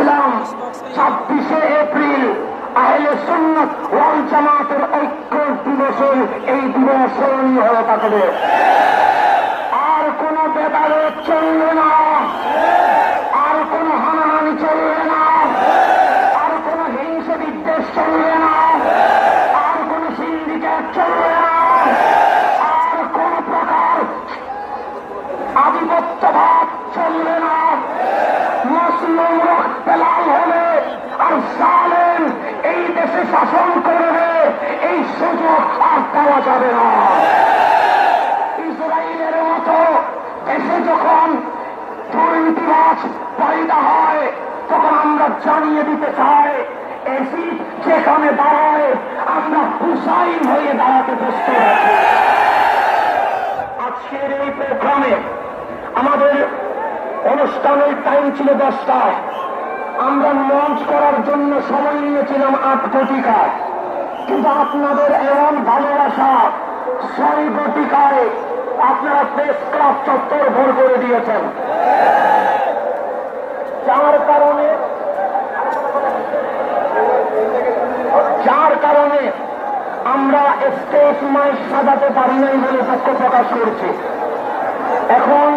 বলেছিলাম 26শে এপ্রিল আহলে সুন্নাত ওয়াল জামাতের ঐক্য দিবসে এই দিবস স্মরণীয় হয়ে থাকবে। আর কোন ভেদাভেদ চলবে না, আর কোন হানাহানি চলবে না, আর কোন হিংসা বিদ্বেষ চলবে না, আর কোন সিন্ডিকেট চলবে না, আর কোন প্রকার আধিপত্যভাব চলবে না। মুসলিম রক্তে লাল হলে আর জালেম এই দেশে শাসন করবে, এই সুযোগ আর পাওয়া যাবে না। ইসরায়েলের মতো দেশে যখন দুর্নীতিবাজ পয়দা হয় তখন আমরা জানিয়ে দিতে চাই, এসিড যেখানে দাঁড়ায় আমরা হুসাইন হয়ে দাঁড়াতে প্রস্তুত আছি। আজকের এই প্রোগ্রামে আমাদের অনুষ্ঠানের টাইম ছিল 10টায়, আমরা লঞ্চ করার জন্য সময় নিয়েছিলাম 8 ঘটিকায়, কিন্তু আপনাদের এমন ভালোবাসা 6 ঘটিকায় আপনারা প্রেস ক্লাব চত্বর ভোর করে দিয়েছেন, যার কারণে আমরা স্টেজ মাইক সাজাতে পারি নাই বলে দুঃখ প্রকাশ করছি। এখন